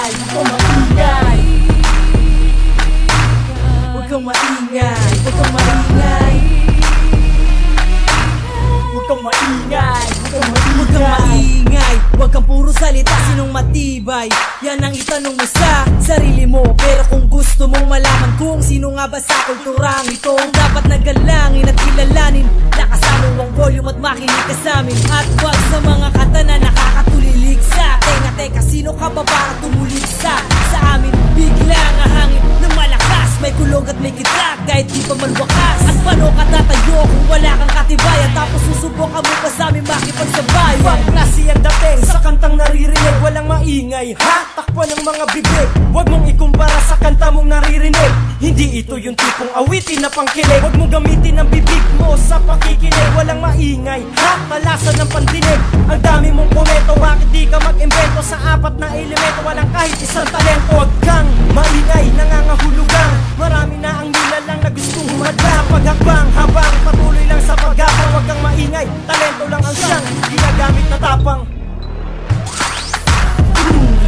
maingay, huwag kang maingay. Huwag kang maingay, huwag kang maingay. Huwag kang maingay, huwag kang maingay. Huwag kang puro salita, sinong matibay? Yan ang itanong mo sa sarili mo. Pero kung gusto mong malaman kung sino nga ba sa kulturang ito ang dapat nagalangin at kilalanin, lakasan mo ang volume at makinig ka sa amin. At wag sa mga kanta na nakakatulilig sa tenga. Teka, sino ka ba para tumulig sa amin? Bigla nga hangin na malakas, may kulog at may kitrak kahit di pa malwakas. At paano ka tatayo kung wala kang katibayan? Tapos susubukan mo pa sa amin makipagsabayan. Wag klase ang dating sa kantang naririnig, walang maingay, ha? Takpan ng mga bibig, wag mong ikumpara sa kanta mong naririnig. Hindi ito yung tipong awitin na pangkilig. Wag mong gamitin ang bibig mo sa pakikinig, walang maingay, ha? Talasan ng pandinig. Ang dami mong komento, bakit di ka mag-invento sa apat na elemento? Walang kahit isang talento. Wag kang maingay, nangangahulugang marami na ang nilalang na gustong humadlang. Paghakbang habang patuloy lang sa paghapang. Wag kang maingay, talento lang ang siyang ginagamit na tapang.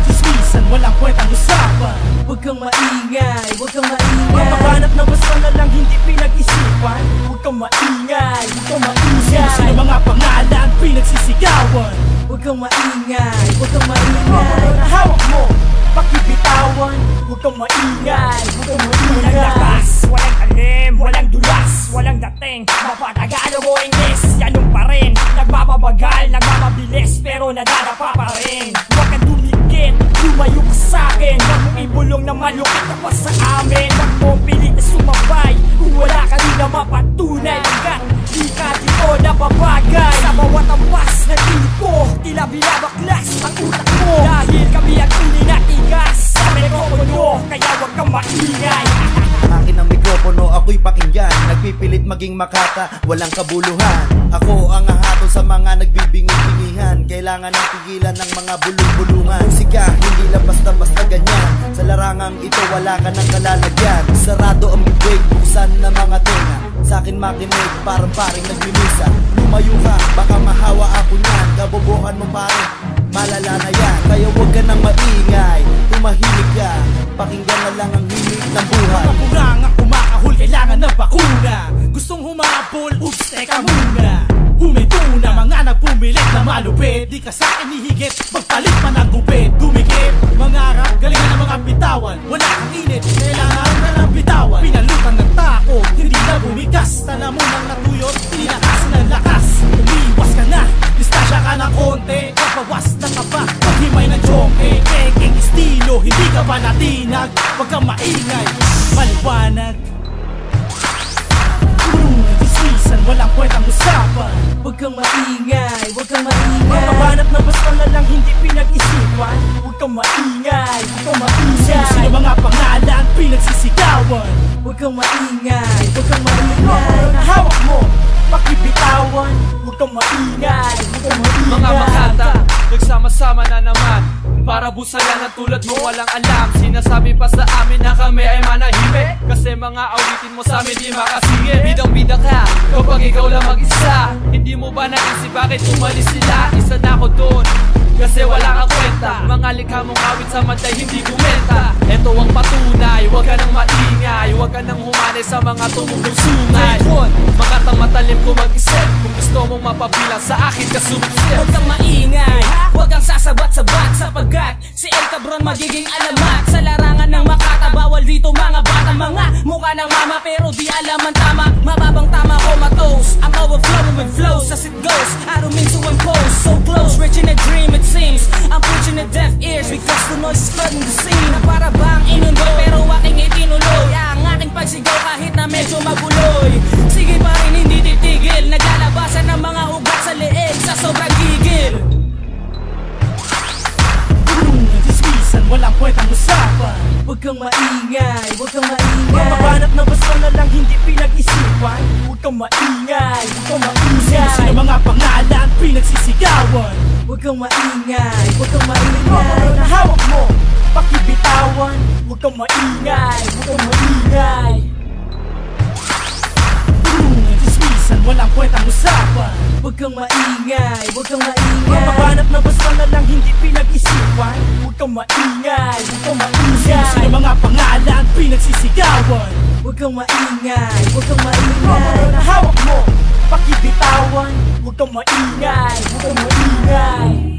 Chismisan, walang kwentang usapan. Huwag kang maingay, huwag kang maingay. Mapapanap na basta na lang hindi pinag-isipan. Huwag kang maingay, huwag kang maingay. Sino mga pangalan pinagsisigawan? Huwag kang maingay, huwag kang maingay. Na hawak mo, pakibitawan. Huwag kang maingay, huwag kang maingay. Walang lakas, walang alim, walang dulas, walang dating mapatagalog o Ingles. Ganun pa rin, nagmababagal, nagmamabilis, pero nadadapa pa rin. Huwag kang dumikit, lumayo ka sa'kin. Huwag mong ibulong na malukit ka pa sa amin. Huwag mong pilit na sumabay kung wala ka rin na mapatunay. Hanggat di ka dito napabagay sa bawat ampas na tipo, tila binabaklas ang utak mo. Dahil kami ang tunay na tigas sa mikropono, kaya huwag kang maingay. Akin ang mikropono, ako'y pakinggan. Nagpipilit maging makata, walang kabuluhan. Ako ang ahato sa mga nagbibingi-bingihan. Kailangan ng pigilan ng mga bulong-bulungan. Musika, hindi lang basta-basta ganyan. Sa larangang ito wala ka ng kalalagyan. Sarado ang bibig, buksan na mga tenga. Sa akin makinig, parang paring nagmimisa. Lumayo ka, baka mahawa ako niyan. Kabobohan mo pare, malala na yan. Kaya huwag ka nang maingay, tumahimik ka. Pakinggan na lang ang himig ng buhay. Mga kurang ang kumakahul, kailangan ng bakuna. Gustong humabol, oops, teka muna. Huminto na mga nagpumilit na malupit. Di ka sa akin hihigit, magpalit man ang gupit. Dumikit, mangarap, galingan ng mga bitawan. Wala kang init, kailangan na lang bitawan. Pinalutan ng tako, hindi na bumigas. Tala mo nang natuyot, tinakasin ng lakas. Umiwas ka na, distasya ka ng konti. Kapawas na ka pa, paghimay ng joke. Keking estilo, hindi ka ba natinag? Huwag kang maingay, maliwanag. Chismisan, walang kwentang usapan. Huwag kang maingay, huwag kang maingay. Mapapanap na basta na lang hindi pinag-isipan. Huwag kang maingay, huwag kang maingay. Sino mga pangalan pinagsisigawan? Huwag kang maingay, huwag kang maingay. Na hawak mo, pakibitawan. Huwag kang maingay, huwag kang maingay. Mga makata, nagsama-sama na naman para busayan ang tulad mo walang alam. Sinasabi pa sa amin na kami ay manahimik, kasi mga awitin mo sa amin di makasingit. Bidang-bida ka kapag ikaw lang mag-isa. Hindi mo ba naisip bakit umalis sila? Isa na ako doon kasi wala kang kwenta. Mga likha mong awit sa mantay hindi kumenta. Ito ang patunay, huwag ka nang maingay. Huwag ka nang humanay sa mga tumugong sungay. Makatang matalim ko mag-isip, kung gusto mong mapabilang sa akin ka sumipsip. Huwag kang maingay, huwag kang sasabat-sabat, sapagkat si El Cabron magiging alamat. Sa larangan ng makata, bawal dito mga bata. Mga mukha ng mama pero di alam ang tama. Mababang tama ko matos, I'm overflowing with flows as it goes. I don't mean to impose, so close, rich in a dream it seems. I'm preaching to deaf ears because the noise is flooding the scene. Na para bang inundo pero aking itinuloy ang aking pagsigaw kahit na medyo maguloy. Sige pa rin hindi titigil, naglalabasan ng mga ugat sa leeg sa sobrang gigil. Chismisan, walang kwentang usapan. Huwag kang maingay, huwag kang maingay. Mapapanap na basta na lang hindi pinag-isipan. Huwag kang maingay, huwag kang maingay. Sino mga pangalan pinagsisigawan? Huwag kang maingay, huwag kang maingay. Na hawak mo, pakibitawan. Huwag kang maingay, huwag kang maingay. Chismisan, walang kwentang usapan. Huwag kang maingay, huwag kang maingay. Mapapanap na na basta na lang hindi pinag-isipan. Huwag kang maingay, huwag kang maingay. Sino mga pangalan pinagsisigawan? Huwag kang maingay, huwag kang maingay. Na hawak mo, pakibitawan. Huwag kang maingay, huwag kang maingay.